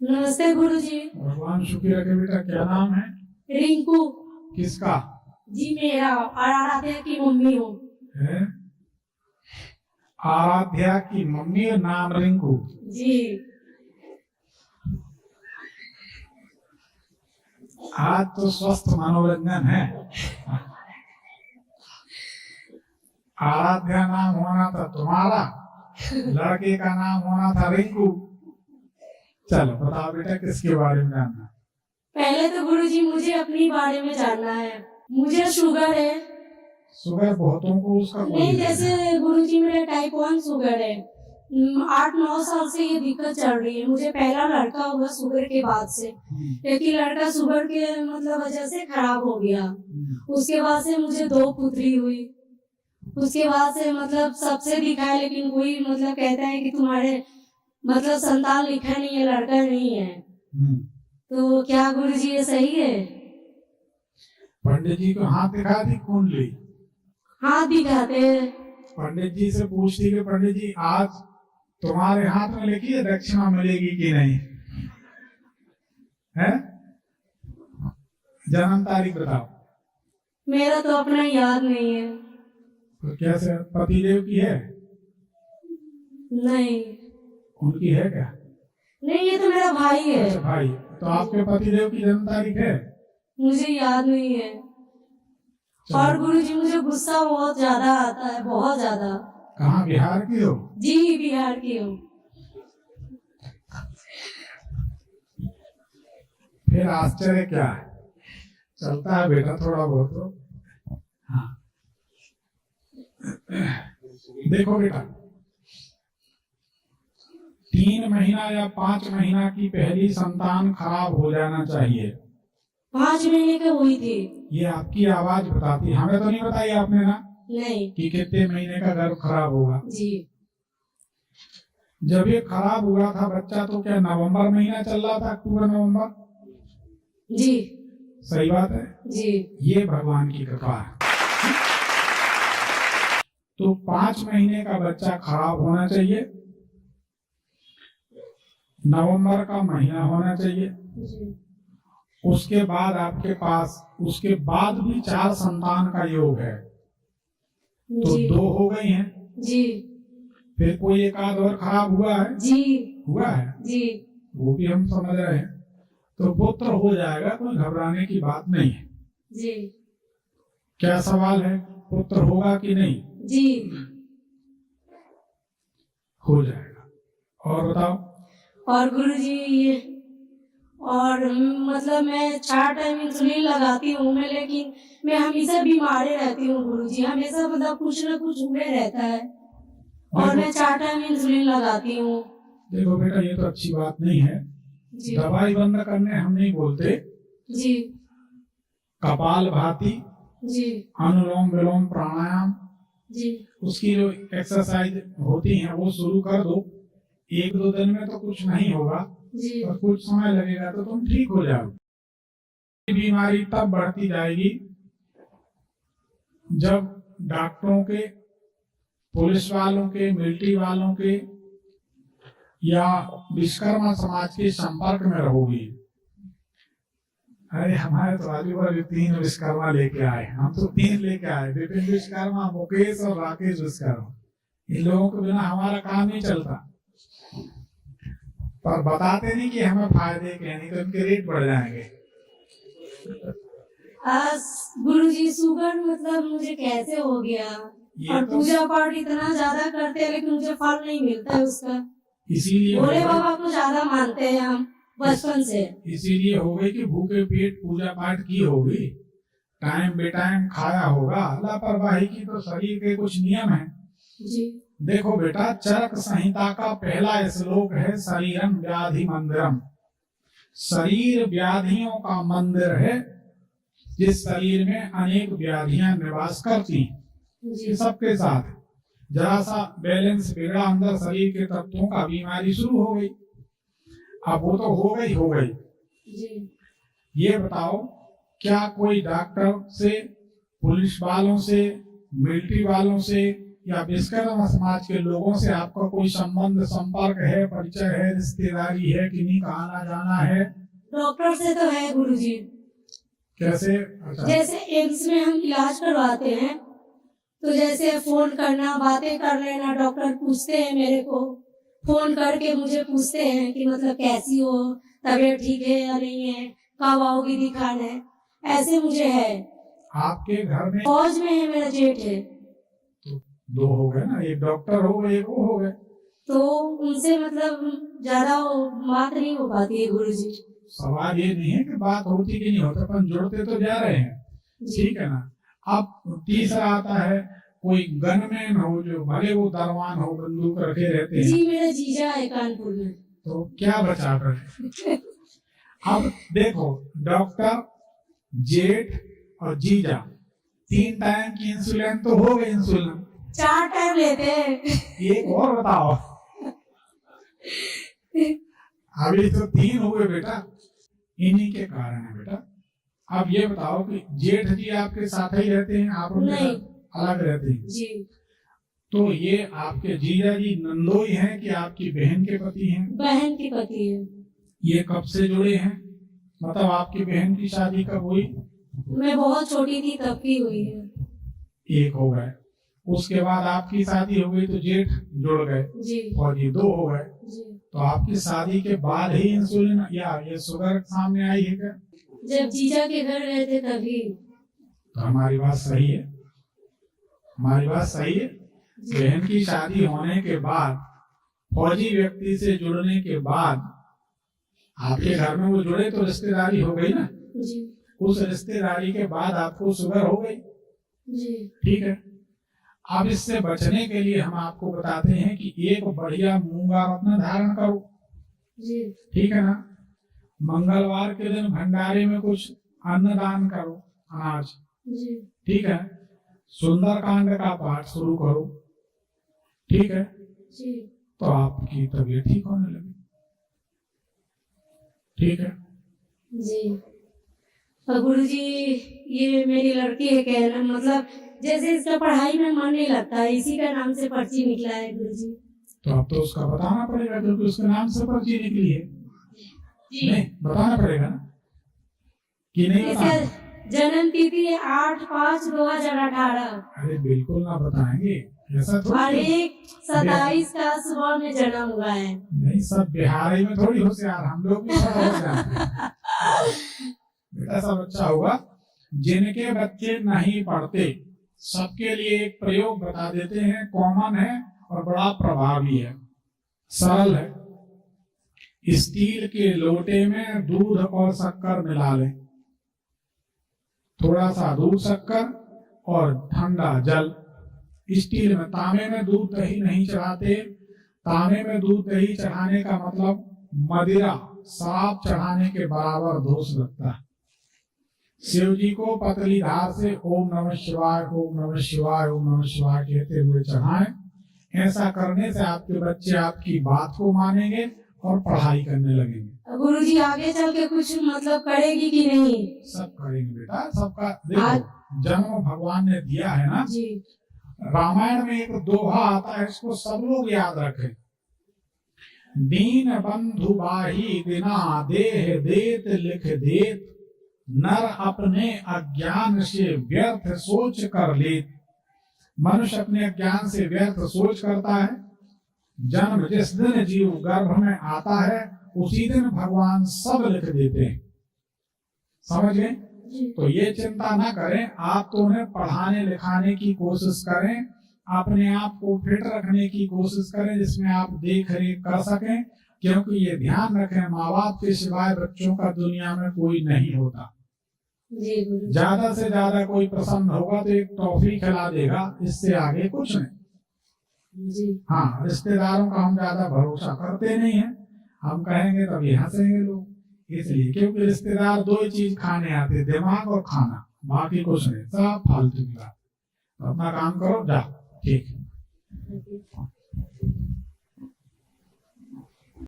नमस्ते गुरुजी। भगवान सुखी रखे। बेटा क्या नाम है? रिंकू। किसका जी मेरा, और आराध्या की मम्मी हूँ। है? आराध्या की मम्मी का नाम रिंकू। जी। आज तो स्वस्थ मनोरंजन है। आराध्या नाम होना था तुम्हारा, लड़के का नाम होना था रिंकू। चलो बताओ बेटा किसके बारे में जानना? पहले तो गुरुजी मुझे अपनी बारे में जानना है। मुझे शुगर है। शुगर बहुतों को उसका नहीं, जैसे गुरुजी मेरे टाइप 1 शुगर है। 8-9 साल से ये दिक्कत चल रही है। मुझे पहला लड़का हुआ शुगर के बाद से, लेकिन लड़का शुगर के मतलब वजह से खराब हो गया। उसके बाद से मुझे 2 पुत्री हुई। उसके बाद से मतलब सबसे दिखाया, लेकिन कोई मतलब कहता है कि तुम्हारे मतलब संतान लिखा नहीं है, लड़का नहीं है। तो क्या गुरुजी ये सही है? पंडित जी को हाथ दिखा दी कुंडली। हाथ दिखाते हैं। पंडित जी से पूछती कि पंडित जी आज तुम्हारे हाथ में लिखी है दक्षिणा मिलेगी कि नहीं है? जन्म तारीख बताओ। मेरा तो अपना याद नहीं है। तो कैसे पतिदेव की है? नहीं। उनकी है क्या? नहीं, ये तो मेरा भाई है। अच्छा भाई। तो आपके पतिदेव की जन्म तारीख है? मुझे याद नहीं है। और गुरुजी मुझे गुस्सा बहुत ज्यादा आता है, बहुत ज्यादा। कहाँ बिहार की हो? जी बिहार की हूँ। फिर आश्चर्य क्या है? चलता है बेटा थोड़ा बहुत तो। हाँ देखो बेटा, 3 महीना या 5 महीना की पहली संतान खराब हो जाना चाहिए। 5 महीने की हुई थी। ये आपकी आवाज बताती है, हमें तो नहीं बताई आपने ना नहीं कि कितने महीने का गर्भ खराब होगा। जी। जब ये खराब हुआ था बच्चा तो क्या नवंबर महीना चल रहा था, अक्टूबर नवंबर? जी सही बात है जी। ये भगवान की कृपा है। तो 5 महीने का बच्चा खराब होना चाहिए, नवंबर का महीना होना चाहिए। उसके बाद आपके पास उसके बाद भी 4 संतान का योग है, तो 2 हो गई हैं जी। फिर कोई एक आध और खराब हुआ है जी हुआ है जी। वो भी हम समझ रहे हैं। तो पुत्र हो जाएगा, कोई घबराने की बात नहीं है जी। क्या सवाल है? पुत्र होगा कि नहीं? जी हो जाएगा। और बताओ। और गुरुजी ये और मतलब मैं 4 टाइम इंसुलिन लगाती हूँ मैं, लेकिन मैं हमेशा बीमार रहती हूँ गुरुजी। हमेशा मतलब कुछ न कुछ हुए रहता है, और मैं 4 टाइम इंसुलिन लगाती हूँ। देखो बेटा ये तो अच्छी बात नहीं है। दवाई बंद करने हम नहीं बोलते जी। कपाल भाती जी, अनुलोम विलोम प्राणायाम जी, उसकी जो एक्सरसाइज होती है वो शुरू कर दो। 1-2 दिन में तो कुछ नहीं होगा, और कुछ समय लगेगा तो तुम ठीक हो जाओगे। बीमारी तब बढ़ती जाएगी जब डॉक्टरों के, पुलिस वालों के, मिलिट्री वालों के या विश्वकर्मा समाज के संपर्क में रहोगी। अरे हमारे तो आजू बाजू 3 विश्वकर्मा लेके आए, हम तो 3 लेके आए, विपिन विश्वकर्मा, मुकेश और राकेश विश्वकर्मा। इन लोगों के बिना हमारा काम नहीं चलता, पर बताते नहीं कि हमें फायदे के, नहीं तो इनके रेट बढ़ जाएंगे। गुरुजी शुगर मतलब मुझे कैसे हो गया? और तो पूजा पाठ इतना ज्यादा करते हैं लेकिन मुझे फल नहीं मिलता है उसका। इसीलिए भोले बाबा को ज्यादा मानते हैं हम बचपन से। इसीलिए हो गई कि भूखे पेट पूजा पाठ की होगी, टाइम बेटाइम खाया होगा। लापरवाही की तो शरीर के कुछ नियम है जी। देखो बेटा, चरक संहिता का पहला श्लोक है शरीरम व्याधि मंदिरम। शरीर व्याधियों का मंदिर है, जिस शरीर में अनेक व्याधियां निवास करती हैं। सबके साथ जरा सा बैलेंस बिगड़ा अंदर शरीर के तत्वों का, बीमारी शुरू हो गई। अब वो तो हो गई जी। ये बताओ क्या कोई डॉक्टर से, पुलिस वालों से, मिलिट्री वालों से या विश्वकर्मा समाज के लोगों से आपका कोई संबंध संपर्क है, परिचय है, रिश्तेदारी है, किन्हीं का आना जाना है? डॉक्टर से तो है गुरुजी। कैसे? अच्छा। जैसे एम्स में हम इलाज करवाते हैं तो जैसे फोन करना, बातें कर लेना, डॉक्टर पूछते हैं मेरे को, फोन करके मुझे पूछते हैं कि मतलब कैसी हो, तबीयत ठीक है या नहीं है, कब आओगी दिखाने, ऐसे मुझे है। आपके घर में फौज में है, मेरा जेठ है। तो दो हो गए ना, एक डॉक्टर हो गए, एक वो हो गए। तो उनसे मतलब ज्यादा बात नहीं हो पाती है गुरुजी। सवाल ये नहीं है कि बात होती कि नहीं होती, अपन जुड़ते तो जा रहे हैं, ठीक है ना। अब तीसरा आता है कोई गनमैन हो, जो भले वो दरवान हो, बंदूक रखे रहते हैं। जी, मेरा जीजा है कानपुर में। तो क्या बचा कर? अब देखो, डॉक्टर, जेठ और जीजा, 3 टाइम की इंसुलिन तो हो गई। इंसुलिन 4 टाइम लेते हैं। एक और बताओ। अभी तो 3 हो गए बेटा, इन्हीं के कारण है बेटा। अब ये बताओ कि जेठ जी आपके साथ ही रहते हैं, आप उनके नहीं, साथ अलग रहते हैं? जी। तो ये आपके जीजा जी नंदोई हैं कि आपकी बहन के पति हैं? बहन की पति है। ये कब से जुड़े हैं? मतलब आपकी बहन की शादी कब हुई? मैं बहुत छोटी थी तब की हुई है। एक हो गए, उसके बाद आपकी शादी हो गई तो जेठ जुड़ गए जी और ये 2 हो गए। जी। तो आपकी शादी के बाद ही इंसुलिन या ये शुगर सामने आई है क्या? जब जीजा के घर गए थे तभी। तो हमारी बात सही है, हमारी बात सही है। बहन की शादी होने के बाद, फौजी व्यक्ति से जुड़ने के बाद आपके घर में वो जुड़े तो रिश्तेदारी हो गई ना। जी उस रिश्तेदारी के बाद आपको शुगर हो गई, जी। ठीक है। अब इससे बचने के लिए हम आपको बताते हैं कि एक बढ़िया मूंगा रत्न धारण करो, जी ठीक है ना। मंगलवार के दिन भंडारे में कुछ अन्नदान करो, अनाज, जी ठीक है। सुंदरकांड का पाठ शुरू करो, ठीक है। जी। तो आपकी तबीयत ठीक होने लगी, ठीक है। जी। और गुरुजी, ये मेरी लड़की है, कहना मतलब जैसे इसका पढ़ाई में मन नहीं लगता है, इसी का नाम से पर्ची निकला है गुरुजी। तो अब तो उसका बताना पड़ेगा क्योंकि उसके नाम से पर्ची निकली है। जी। नहीं बताना पड़ेगा ना कि नहीं इसका बताना? जन्म तिथि है 8/5/2018 अरे बिल्कुल ना बताएंगे, ऐसा और थोड़ी। 1/27 का सुबह में जन्म हुआ है। नहीं, सब बिहारी में थोड़ी होशियार, हम लोग भी थोड़ा हो जाते हैं। बेटा सब अच्छा होगा। जिनके बच्चे नहीं पढ़ते सबके लिए एक प्रयोग बता देते हैं, कॉमन है और बड़ा प्रभावी है, सरल है। स्टील के लोटे में दूध और शक्कर मिला लें, थोड़ा सा दूध, शक्कर और ठंडा जल। स्टील में, तांबे में दूध दही नहीं चढ़ाते। तांबे में दूध दही चढ़ाने का मतलब मदिरा, शराब चढ़ाने के बराबर दोष लगता है। शिव जी को पतली धार से ओम नमः शिवाय, ओम नमः शिवाय, ओम नमः शिवाय कहते हुए चढ़ाएं। ऐसा करने से आपके बच्चे आपकी बात को मानेंगे और पढ़ाई करने लगेंगे। गुरुजी आगे चल के कुछ मतलब करेगी कि नहीं? सब करेंगे बेटा, सबका देखो जन्म भगवान ने दिया है ना जी। रामायण में एक दोहा आता है, इसको सब लोग याद रखें। दीन बंधु बाही दिना देह देत लिख देत, नर अपने अज्ञान से व्यर्थ सोच कर लेत। मनुष्य अपने अज्ञान से व्यर्थ सोच करता है। जन्म जिस दिन जीव गर्भ में आता है उसी दिन भगवान सब लिख देते हैं, समझ गए? तो ये चिंता ना करें, आप तो उन्हें पढ़ाने लिखाने की कोशिश करें, अपने आप को फिट रखने की कोशिश करें जिसमें आप देख रेख कर सकें। क्योंकि ये ध्यान रखें, माँ बाप के सिवाय बच्चों का दुनिया में कोई नहीं होता। ज्यादा से ज्यादा कोई प्रसन्न होगा तो एक टॉफी खिला देगा, इससे आगे कुछ नहीं। जी। हाँ, रिश्तेदारों का हम ज्यादा भरोसा करते नहीं है, हम कहेंगे तभी हंसेंगे लोग। इसलिए क्योंकि रिश्तेदार 2 ही चीज खाने आते, दिमाग और खाना, बाकी कुछ नहीं, सब फालतू की बात। तो अपना काम करो, जाओ, ठीक है।